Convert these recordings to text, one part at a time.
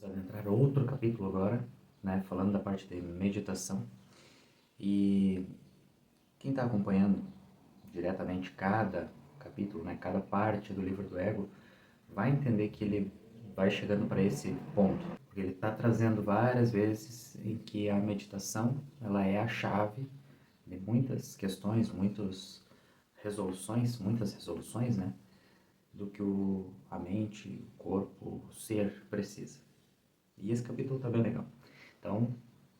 adentrar outro capítulo agora, né, falando da parte de meditação. E quem está acompanhando diretamente cada capítulo, né, cada parte do livro do ego, vai entender que ele vai chegando para esse ponto, porque ele está trazendo várias vezes em que a meditação ela é a chave de muitas questões, muitas resoluções, né, do que a mente, o corpo, o ser precisa. E esse capítulo está bem legal. Então,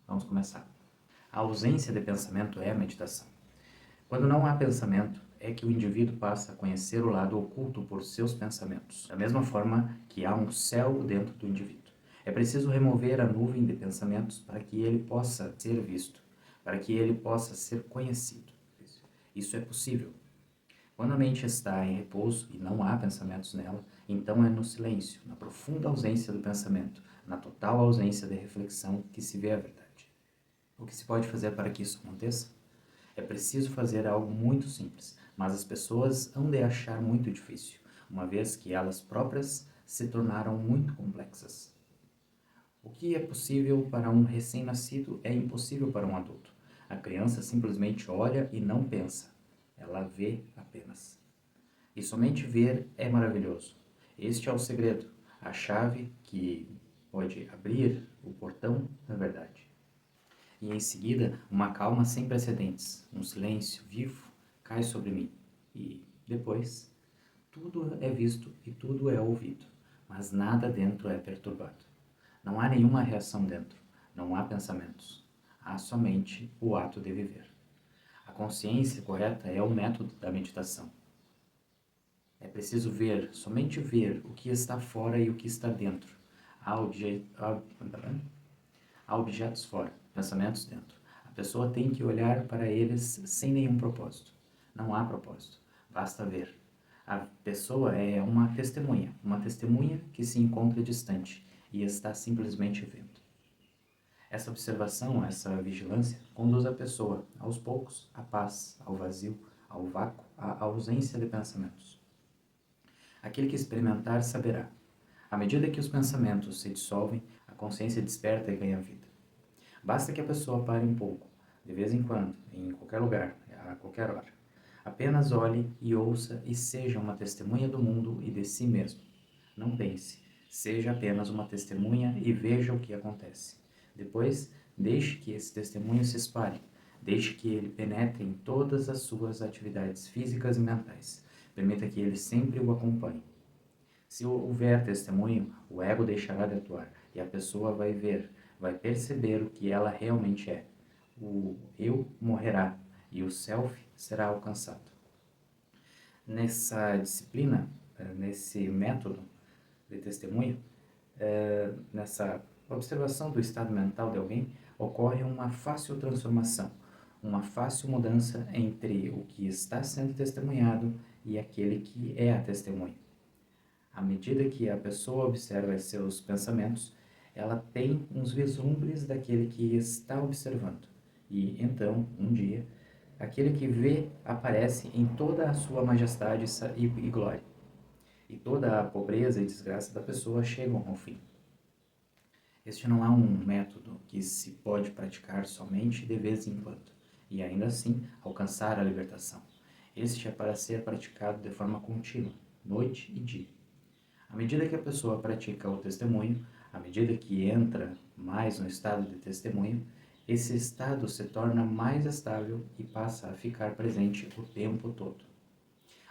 vamos começar. A ausência de pensamento é a meditação. Quando não há pensamento, é que o indivíduo passa a conhecer o lado oculto por seus pensamentos, da mesma forma que há um céu dentro do indivíduo. É preciso remover a nuvem de pensamentos para que ele possa ser visto, para que ele possa ser conhecido. Isso é possível. Quando a mente está em repouso e não há pensamentos nela, então é no silêncio, na profunda ausência do pensamento, na total ausência de reflexão que se vê a verdade. O que se pode fazer para que isso aconteça? É preciso fazer algo muito simples, mas as pessoas hão de achar muito difícil, uma vez que elas próprias se tornaram muito complexas. O que é possível para um recém-nascido é impossível para um adulto. A criança simplesmente olha e não pensa. Ela vê apenas. E somente ver é maravilhoso. Este é o segredo, a chave que pode abrir o portão da verdade. E em seguida, uma calma sem precedentes, um silêncio vivo cai sobre mim. E depois, tudo é visto e tudo é ouvido, mas nada dentro é perturbado. Não há nenhuma reação dentro, não há pensamentos. Há somente o ato de viver. A consciência correta é o método da meditação. É preciso ver, somente ver o que está fora e o que está dentro. Há objetos fora, pensamentos dentro. A pessoa tem que olhar para eles sem nenhum propósito. Não há propósito, basta ver. A pessoa é uma testemunha que se encontra distante e está simplesmente vendo. Essa observação, essa vigilância, conduz a pessoa, aos poucos, à paz, ao vazio, ao vácuo, à ausência de pensamentos. Aquele que experimentar saberá. À medida que os pensamentos se dissolvem, a consciência desperta e ganha vida. Basta que a pessoa pare um pouco, de vez em quando, em qualquer lugar, a qualquer hora. Apenas olhe e ouça e seja uma testemunha do mundo e de si mesmo. Não pense, seja apenas uma testemunha e veja o que acontece. Depois, deixe que esse testemunho se espalhe. Deixe que ele penetre em todas as suas atividades físicas e mentais. Permita que ele sempre o acompanhe. Se houver testemunho, o ego deixará de atuar e a pessoa vai ver, vai perceber o que ela realmente é. O eu morrerá e o self será alcançado. Nessa disciplina, nesse método de testemunho, nessa observação do estado mental de alguém, ocorre uma fácil transformação, uma fácil mudança entre o que está sendo testemunhado e aquele que é a testemunha. À medida que a pessoa observa seus pensamentos, ela tem uns vislumbres daquele que está observando. E então, um dia, aquele que vê aparece em toda a sua majestade e glória. E toda a pobreza e desgraça da pessoa chegam ao fim. Este não é um método que se pode praticar somente de vez em quando, e ainda assim alcançar a libertação. Este é para ser praticado de forma contínua, noite e dia. À medida que a pessoa pratica o testemunho, à medida que entra mais no estado de testemunho, esse estado se torna mais estável e passa a ficar presente o tempo todo.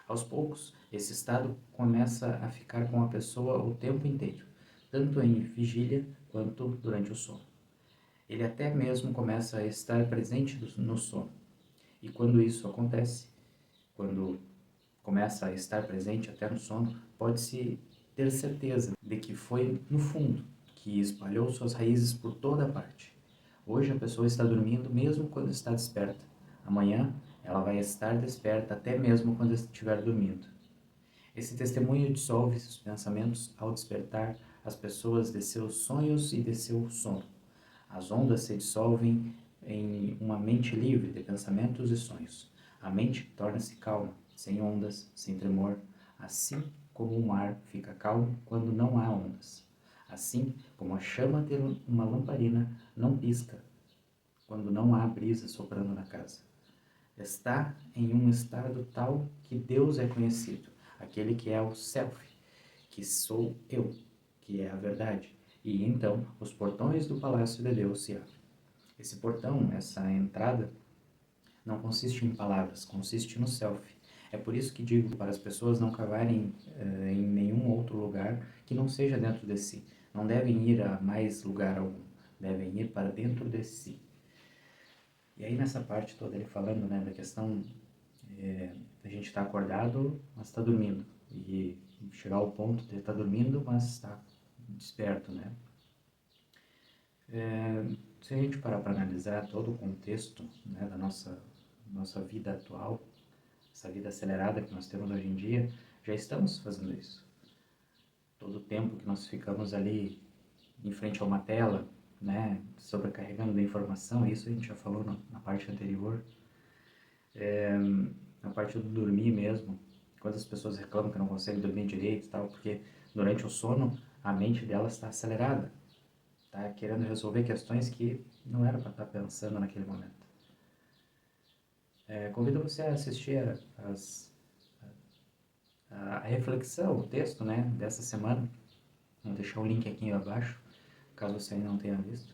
Aos poucos, esse estado começa a ficar com a pessoa o tempo inteiro, tanto em vigília quanto durante o sono. Ele até mesmo começa a estar presente no sono. E quando isso acontece, quando começa a estar presente até no sono, pode-se ter certeza de que foi no fundo que espalhou suas raízes por toda parte. Hoje a pessoa está dormindo mesmo quando está desperta. Amanhã ela vai estar desperta até mesmo quando estiver dormindo. Esse testemunho dissolve os pensamentos ao despertar as pessoas de seus sonhos e de seu sono. As ondas se dissolvem em uma mente livre de pensamentos e sonhos. A mente torna-se calma, sem ondas, sem tremor, assim como o mar fica calmo quando não há ondas. Assim como a chama de uma lamparina não pisca quando não há brisa soprando na casa. Está em um estado tal que Deus é conhecido, aquele que é o Self, que sou eu, que é a verdade. E então os portões do palácio de Deus se abrem. Esse portão, essa entrada, não consiste em palavras, consiste no Self. É por isso que digo para as pessoas não cavarem em nenhum outro lugar que não seja dentro de si. Não devem ir a mais lugar algum, devem ir para dentro de si. E aí nessa parte toda ele falando, né, da questão da gente estar acordado, mas está dormindo. E chegar ao ponto de estar dormindo, mas está desperto, né? Se a gente parar para analisar todo o contexto, né, da nossa vida atual, essa vida acelerada que nós temos hoje em dia, já estamos fazendo isso. Todo o tempo que nós ficamos ali em frente a uma tela, né, sobrecarregando da informação, isso a gente já falou na parte anterior, na parte do dormir mesmo, quantas pessoas reclamam que não conseguem dormir direito e tal, porque durante o sono a mente delas está acelerada, está querendo resolver questões que não era para estar pensando naquele momento. Convido você a assistir a reflexão, o texto, né, dessa semana. Vou deixar o link aqui abaixo, caso você ainda não tenha visto,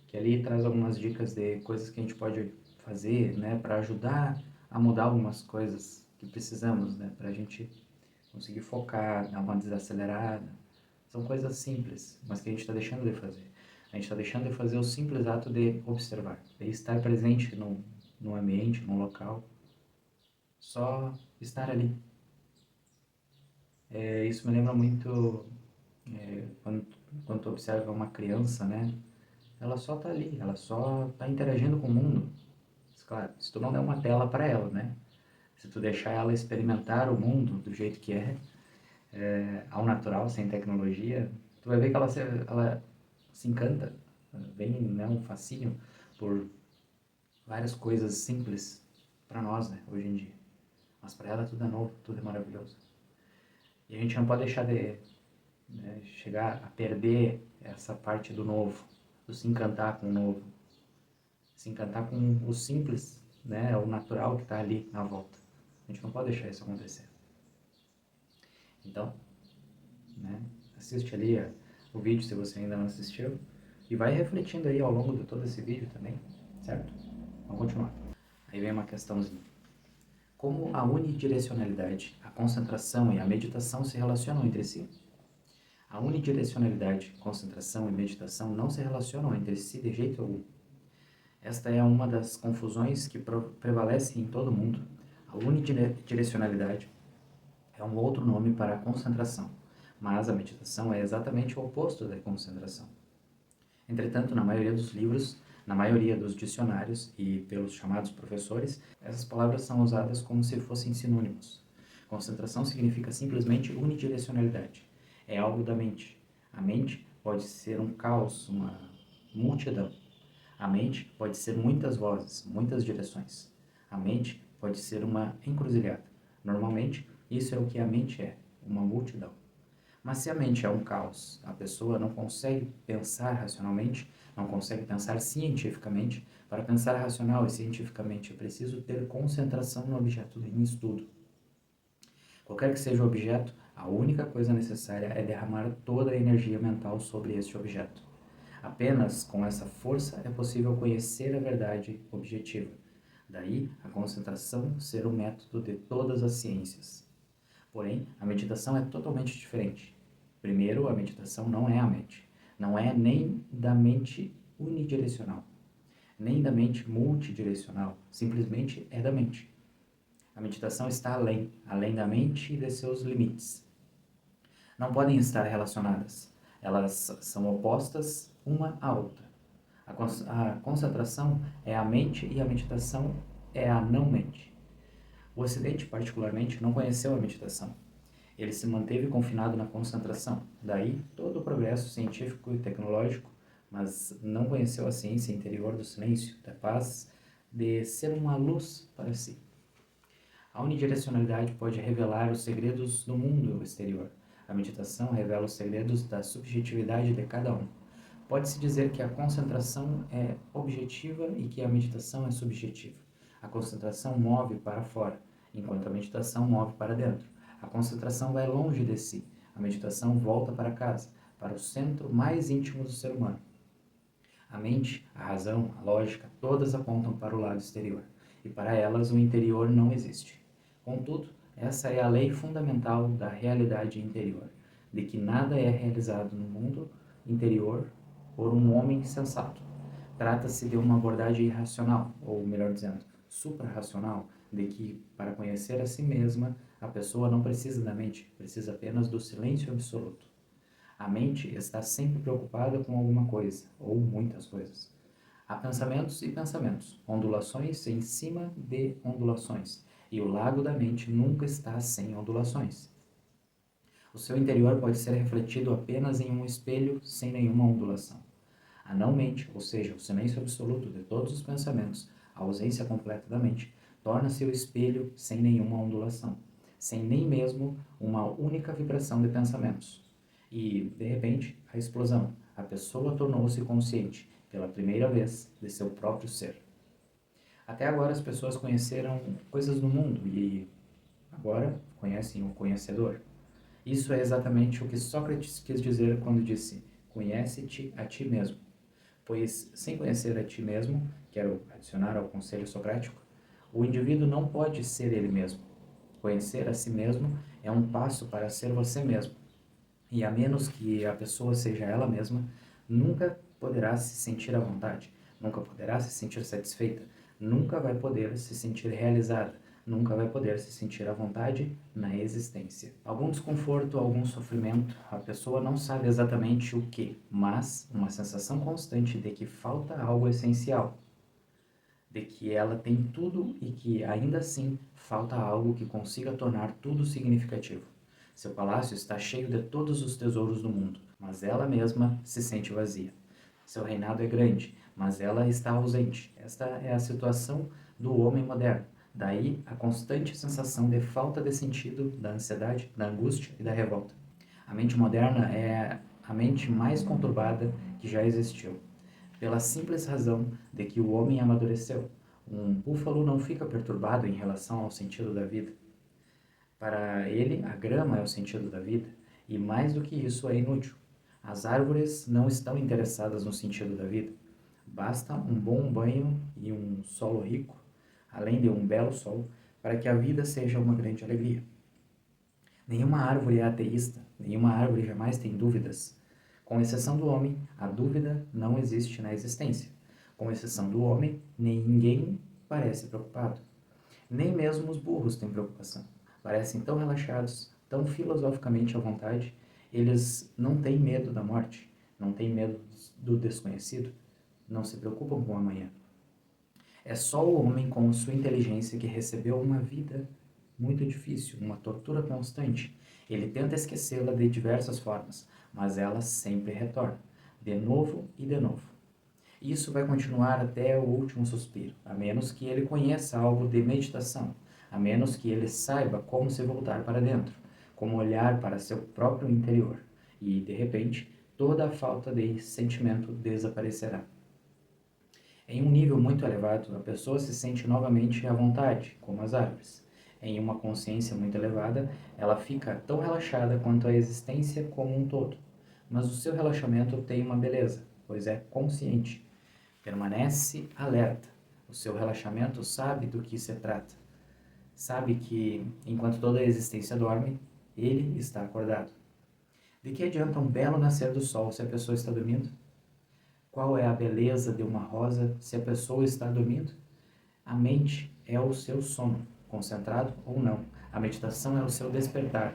que ali traz algumas dicas de coisas que a gente pode fazer, né, para ajudar a mudar algumas coisas que precisamos, né, para a gente conseguir focar, dar uma desacelerada. São coisas simples, mas que a gente está deixando de fazer. A gente está deixando de fazer o simples ato de observar, de estar presente no ambiente, no local, só estar ali. Isso me lembra muito quando tu observa uma criança, né? Ela só está ali, ela só está interagindo com o mundo. Mas, claro, se tu não der uma tela para ela, né? Se tu deixar ela experimentar o mundo do jeito que ao natural, sem tecnologia, tu vai ver que ela se encanta, vem, né, um fascínio por várias coisas simples para nós, né, hoje em dia. Mas para ela tudo é novo, tudo é maravilhoso. E a gente não pode deixar de, né, chegar a perder essa parte do novo, do se encantar com o novo, se encantar com o simples, né, o natural que está ali na volta. A gente não pode deixar isso acontecer. Então, né, assiste ali o vídeo se você ainda não assistiu e vai refletindo aí ao longo de todo esse vídeo também, certo? Vamos continuar. Aí vem uma questãozinha. Como a unidirecionalidade, a concentração e a meditação se relacionam entre si? A unidirecionalidade, concentração e meditação não se relacionam entre si de jeito algum. Esta é uma das confusões que prevalecem em todo o mundo. A unidirecionalidade é um outro nome para a concentração, mas a meditação é exatamente o oposto da concentração. Entretanto, na maioria dos livros, na maioria dos dicionários e pelos chamados professores, essas palavras são usadas como se fossem sinônimos. Concentração significa simplesmente unidirecionalidade. É algo da mente. A mente pode ser um caos, uma multidão. A mente pode ser muitas vozes, muitas direções. A mente pode ser uma encruzilhada. Normalmente, isso é o que a mente é, uma multidão. Mas se a mente é um caos, a pessoa não consegue pensar racionalmente, não consegue pensar cientificamente. Para pensar racional e cientificamente é preciso ter concentração no objeto em estudo. Qualquer que seja o objeto, a única coisa necessária é derramar toda a energia mental sobre este objeto. Apenas com essa força é possível conhecer a verdade objetiva. Daí, a concentração ser o método de todas as ciências. Porém, a meditação é totalmente diferente. Primeiro, a meditação não é a mente. Não é nem da mente unidirecional, nem da mente multidirecional. Simplesmente é da mente. A meditação está além da mente e de seus limites. Não podem estar relacionadas. Elas são opostas uma à outra. A concentração é a mente e a meditação é a não-mente. O Ocidente, particularmente, não conheceu a meditação. Ele se manteve confinado na concentração. Daí todo o progresso científico e tecnológico, mas não conheceu a ciência interior do silêncio, da paz, de ser uma luz para si. A unidirecionalidade pode revelar os segredos do mundo exterior. A meditação revela os segredos da subjetividade de cada um. Pode-se dizer que a concentração é objetiva e que a meditação é subjetiva. A concentração move para fora, enquanto a meditação move para dentro. A concentração vai longe de si, a meditação volta para casa, para o centro mais íntimo do ser humano. A mente, a razão, a lógica, todas apontam para o lado exterior, e para elas o interior não existe. Contudo, essa é a lei fundamental da realidade interior, de que nada é realizado no mundo interior por um homem sensato. Trata-se de uma abordagem irracional, ou melhor dizendo, suprarracional, de que, para conhecer a si mesma, a pessoa não precisa da mente, precisa apenas do silêncio absoluto. A mente está sempre preocupada com alguma coisa, ou muitas coisas. Há pensamentos e pensamentos, ondulações em cima de ondulações, e o lago da mente nunca está sem ondulações. O seu interior pode ser refletido apenas em um espelho sem nenhuma ondulação. A não-mente, ou seja, o silêncio absoluto de todos os pensamentos, a ausência completa da mente, torna-se o espelho sem nenhuma ondulação, sem nem mesmo uma única vibração de pensamentos. E, de repente, a explosão. A pessoa tornou-se consciente, pela primeira vez, de seu próprio ser. Até agora as pessoas conheceram coisas no mundo e agora conhecem o conhecedor. Isso é exatamente o que Sócrates quis dizer quando disse: conhece-te a ti mesmo. Pois, sem conhecer a ti mesmo, quero adicionar ao conselho socrático, o indivíduo não pode ser ele mesmo. Conhecer a si mesmo é um passo para ser você mesmo. E a menos que a pessoa seja ela mesma, nunca poderá se sentir à vontade, nunca poderá se sentir satisfeita, nunca vai poder se sentir realizada, nunca vai poder se sentir à vontade na existência. Algum desconforto, algum sofrimento, a pessoa não sabe exatamente o que, mas uma sensação constante de que falta algo essencial, de que ela tem tudo e que ainda assim falta algo que consiga tornar tudo significativo. Seu palácio está cheio de todos os tesouros do mundo, mas ela mesma se sente vazia. Seu reinado é grande, mas ela está ausente. Esta é a situação do homem moderno. Daí a constante sensação de falta de sentido, da ansiedade, da angústia e da revolta. A mente moderna é a mente mais conturbada que já existiu, pela simples razão de que o homem amadureceu. Um búfalo não fica perturbado em relação ao sentido da vida. Para ele, a grama é o sentido da vida, e mais do que isso é inútil. As árvores não estão interessadas no sentido da vida. Basta um bom banho e um solo rico, além de um belo sol, para que a vida seja uma grande alegria. Nenhuma árvore é ateísta, nenhuma árvore jamais tem dúvidas. Com exceção do homem, a dúvida não existe na existência. Com exceção do homem, ninguém parece preocupado. Nem mesmo os burros têm preocupação. Parecem tão relaxados, tão filosoficamente à vontade. Eles não têm medo da morte, não têm medo do desconhecido, não se preocupam com o amanhã. É só o homem com sua inteligência que recebeu uma vida muito difícil, uma tortura constante. Ele tenta esquecê-la de diversas formas, mas ela sempre retorna, de novo e de novo. Isso vai continuar até o último suspiro, a menos que ele conheça algo de meditação, a menos que ele saiba como se voltar para dentro, como olhar para seu próprio interior, e, de repente, toda a falta de sentimento desaparecerá. Em um nível muito elevado, a pessoa se sente novamente à vontade, como as árvores. Em uma consciência muito elevada, ela fica tão relaxada quanto a existência como um todo. Mas o seu relaxamento tem uma beleza, pois é consciente. Permanece alerta. O seu relaxamento sabe do que se trata. Sabe que, enquanto toda a existência dorme, ele está acordado. De que adianta um belo nascer do sol se a pessoa está dormindo? Qual é a beleza de uma rosa se a pessoa está dormindo? A mente é o seu sono, concentrado ou não. A meditação é o seu despertar.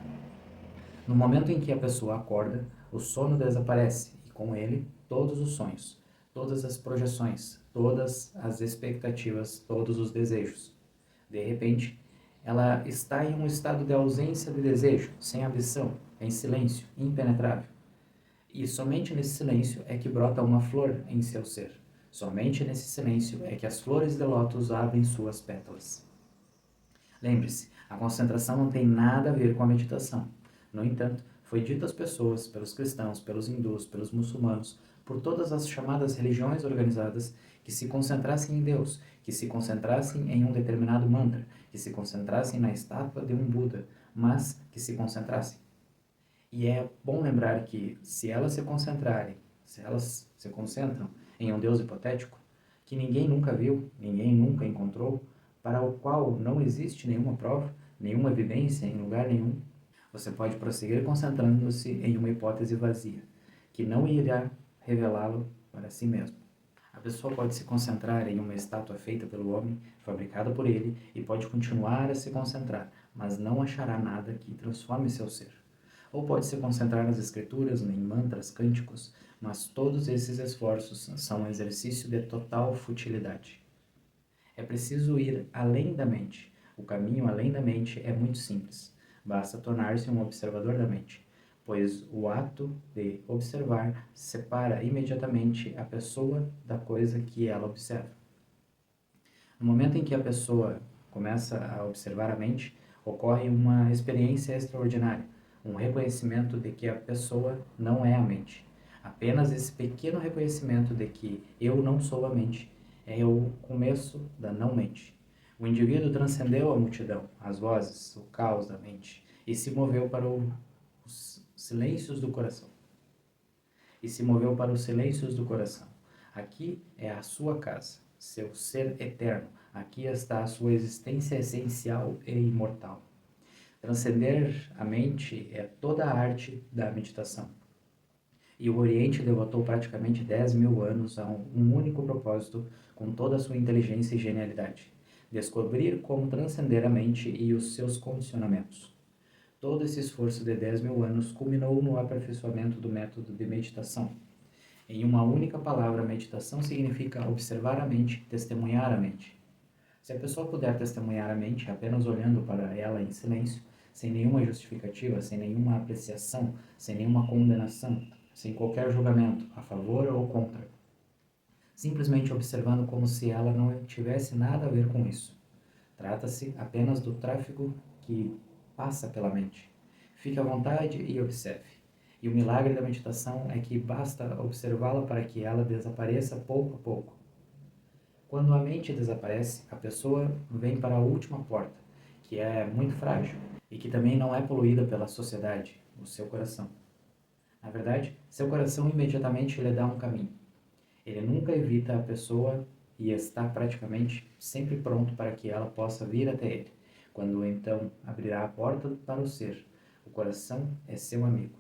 No momento em que a pessoa acorda, o sono desaparece e com ele todos os sonhos, todas as projeções, todas as expectativas, todos os desejos. De repente, ela está em um estado de ausência de desejo, sem ambição, em silêncio, impenetrável. E somente nesse silêncio é que brota uma flor em seu ser. Somente nesse silêncio é que as flores de lótus abrem suas pétalas. Lembre-se, a concentração não tem nada a ver com a meditação. No entanto, Foi dito às pessoas, pelos cristãos, pelos hindus, pelos muçulmanos, por todas as chamadas religiões organizadas, que se concentrassem em Deus, que se concentrassem em um determinado mantra, que se concentrassem na estátua de um Buda, mas que se concentrassem. E é bom lembrar que, se elas se concentrarem, se elas se concentram em um Deus hipotético, que ninguém nunca viu, ninguém nunca encontrou, para o qual não existe nenhuma prova, nenhuma evidência em lugar nenhum, você pode prosseguir concentrando-se em uma hipótese vazia, que não irá revelá-lo para si mesmo. A pessoa pode se concentrar em uma estátua feita pelo homem, fabricada por ele, e pode continuar a se concentrar, mas não achará nada que transforme seu ser. Ou pode se concentrar nas escrituras, em mantras, cânticos, mas todos esses esforços são um exercício de total futilidade. É preciso ir além da mente. O caminho além da mente é muito simples. Basta tornar-se um observador da mente, pois o ato de observar separa imediatamente a pessoa da coisa que ela observa. No momento em que a pessoa começa a observar a mente, ocorre uma experiência extraordinária, um reconhecimento de que a pessoa não é a mente. Apenas esse pequeno reconhecimento de que eu não sou a mente é o começo da não-mente. O indivíduo transcendeu a multidão, as vozes, o caos da mente e se moveu para os silêncios do coração. Aqui é a sua casa, seu ser eterno. Aqui está a sua existência essencial e imortal. Transcender a mente é toda a arte da meditação. E o Oriente devotou praticamente 10.000 anos a um único propósito, com toda a sua inteligência e genialidade: descobrir como transcender a mente e os seus condicionamentos. Todo esse esforço de 10.000 anos culminou no aperfeiçoamento do método de meditação. Em uma única palavra, meditação significa observar a mente, testemunhar a mente. Se a pessoa puder testemunhar a mente apenas olhando para ela em silêncio, sem nenhuma justificativa, sem nenhuma apreciação, sem nenhuma condenação, sem qualquer julgamento, a favor ou contra, simplesmente observando como se ela não tivesse nada a ver com isso. Trata-se apenas do tráfego que passa pela mente. Fique à vontade e observe. E o milagre da meditação é que basta observá-la para que ela desapareça pouco a pouco. Quando a mente desaparece, a pessoa vem para a última porta, que é muito frágil e que também não é poluída pela sociedade, o seu coração. Na verdade, seu coração imediatamente lhe dá um caminho. Ele nunca evita a pessoa e está praticamente sempre pronto para que ela possa vir até ele, quando então abrirá a porta para o ser. O coração é seu amigo.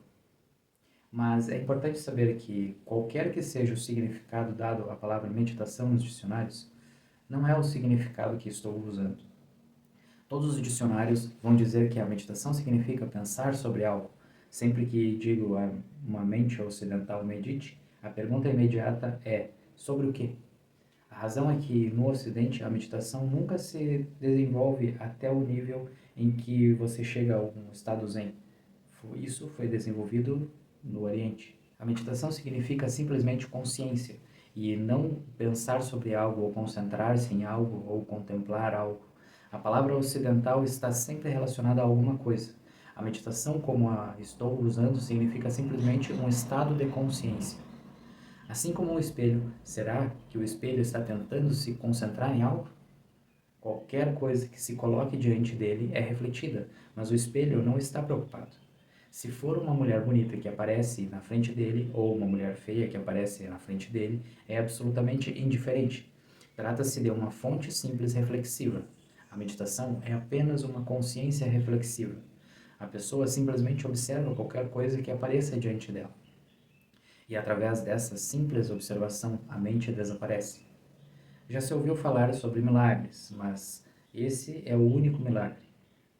Mas é importante saber que, qualquer que seja o significado dado à palavra meditação nos dicionários, não é o significado que estou usando. Todos os dicionários vão dizer que a meditação significa pensar sobre algo. Sempre que digo a uma mente ocidental medite, a pergunta imediata é: sobre o quê? A razão é que, no Ocidente, a meditação nunca se desenvolve até o nível em que você chega a um estado zen. Isso foi desenvolvido no Oriente. A meditação significa simplesmente consciência, e não pensar sobre algo, ou concentrar-se em algo, ou contemplar algo. A palavra ocidental está sempre relacionada a alguma coisa. A meditação, como a estou usando, significa simplesmente um estado de consciência. Assim como um espelho, será que o espelho está tentando se concentrar em algo? Qualquer coisa que se coloque diante dele é refletida, mas o espelho não está preocupado. Se for uma mulher bonita que aparece na frente dele, ou uma mulher feia que aparece na frente dele, é absolutamente indiferente. Trata-se de uma fonte simples reflexiva. A meditação é apenas uma consciência reflexiva. A pessoa simplesmente observa qualquer coisa que apareça diante dela. E através dessa simples observação, a mente desaparece. Já se ouviu falar sobre milagres, mas esse é o único milagre.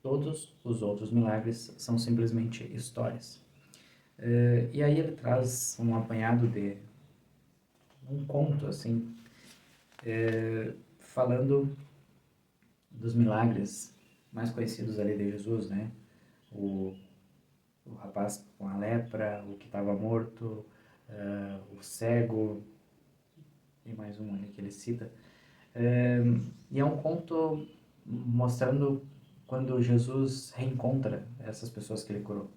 Todos os outros milagres são simplesmente histórias. E aí ele traz um apanhado de um conto, assim, falando dos milagres mais conhecidos ali de Jesus, né? O rapaz com a lepra, o que estava morto, o cego, e mais um ali que ele cita. E é um conto mostrando quando Jesus reencontra essas pessoas que ele curou.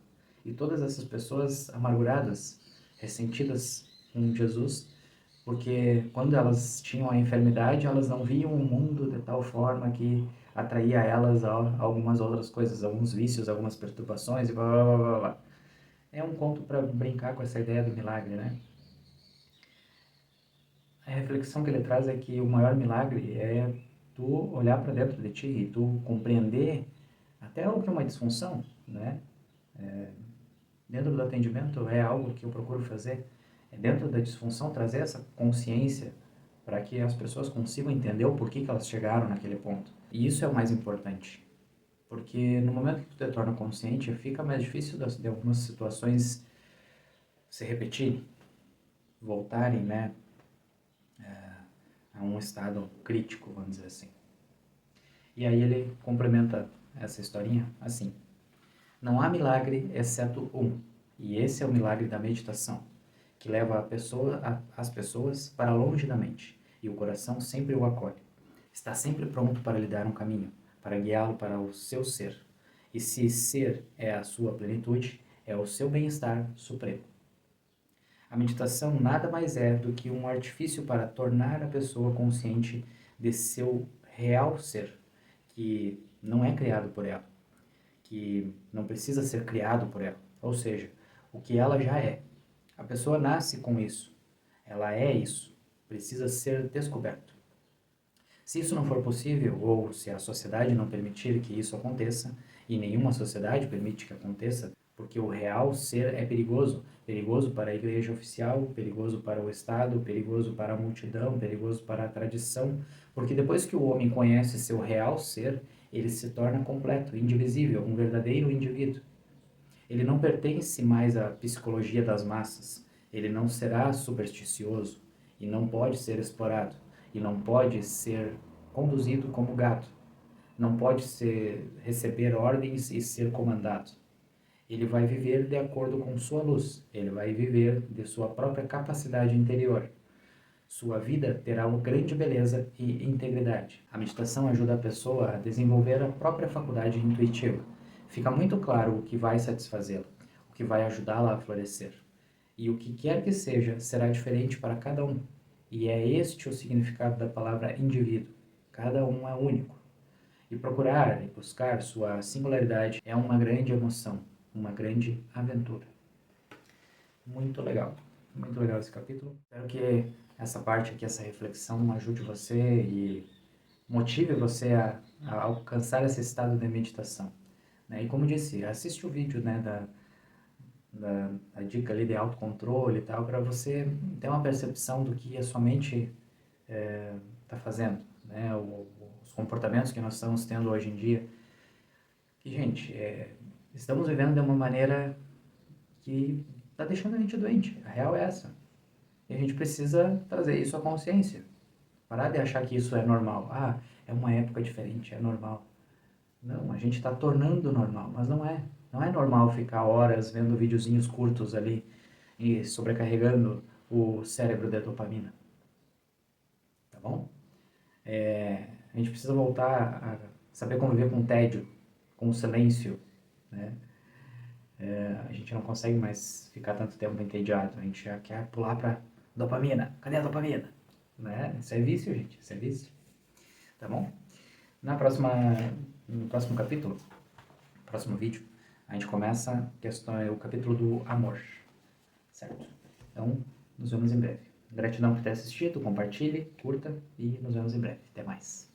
E todas essas pessoas amarguradas, ressentidas com Jesus, porque quando elas tinham a enfermidade, elas não viam o mundo de tal forma que atraía a elas a algumas outras coisas, alguns vícios, algumas perturbações e blá blá blá blá blá. É um conto para brincar com essa ideia do milagre, né? A reflexão que ele traz é que o maior milagre é tu olhar para dentro de ti e tu compreender até o que é uma disfunção, né? Dentro do atendimento é algo que eu procuro fazer, é dentro da disfunção trazer essa consciência para que as pessoas consigam entender o porquê que elas chegaram naquele ponto. E isso é o mais importante, porque no momento que tu te torna consciente, fica mais difícil de algumas situações se repetirem, voltarem, né, a um estado crítico, vamos dizer assim. E aí ele complementa essa historinha assim: não há milagre exceto um, e esse é o milagre da meditação, que leva as pessoas para longe da mente, e o coração sempre o acolhe. Está sempre pronto para lhe dar um caminho, para guiá-lo para o seu ser. E se ser é a sua plenitude, é o seu bem-estar supremo. A meditação nada mais é do que um artifício para tornar a pessoa consciente de seu real ser, que não é criado por ela, que não precisa ser criado por ela, ou seja, o que ela já é. A pessoa nasce com isso, ela é isso, precisa ser descoberto. Se isso não for possível, ou se a sociedade não permitir que isso aconteça, e nenhuma sociedade permite que aconteça, porque o real ser é perigoso, perigoso para a igreja oficial, perigoso para o Estado, perigoso para a multidão, perigoso para a tradição, porque depois que o homem conhece seu real ser, ele se torna completo, indivisível, um verdadeiro indivíduo. Ele não pertence mais à psicologia das massas, ele não será supersticioso e não pode ser explorado, e não pode ser conduzido como gato, não pode receber ordens e ser comandado. Ele vai viver de acordo com sua luz, ele vai viver de sua própria capacidade interior. Sua vida terá uma grande beleza e integridade. A meditação ajuda a pessoa a desenvolver a própria faculdade intuitiva. Fica muito claro o que vai satisfazê-la, o que vai ajudá-la a florescer. E o que quer que seja, será diferente para cada um. E é este o significado da palavra indivíduo. Cada um é único. E procurar e buscar sua singularidade é uma grande emoção, uma grande aventura. Muito legal esse capítulo. Espero que essa parte aqui, essa reflexão ajude você e motive você a alcançar esse estado de meditação. Né? E como disse, assiste o vídeo, né, da dica ali de autocontrole e tal, para você ter uma percepção do que a sua mente está fazendo, né? Os comportamentos que nós estamos tendo hoje em dia. Que, gente, estamos vivendo de uma maneira que está deixando a gente doente. A real é essa. E a gente precisa trazer isso à consciência. Parar de achar que isso é normal. Ah, é uma época diferente, é normal. Não, a gente está tornando normal, mas não é. Não é normal ficar horas vendo videozinhos curtos ali e sobrecarregando o cérebro de dopamina. Tá bom? A gente precisa voltar a saber conviver com o tédio, com o silêncio, né? A gente não consegue mais ficar tanto tempo entediado, a gente já quer pular para dopamina. Cadê a dopamina? Né? Isso é vício, gente, isso é vício. Tá bom? No próximo capítulo, no próximo vídeo, a gente começa o capítulo do amor, certo? Então, nos vemos em breve. Gratidão por ter assistido, compartilhe, curta e nos vemos em breve. Até mais.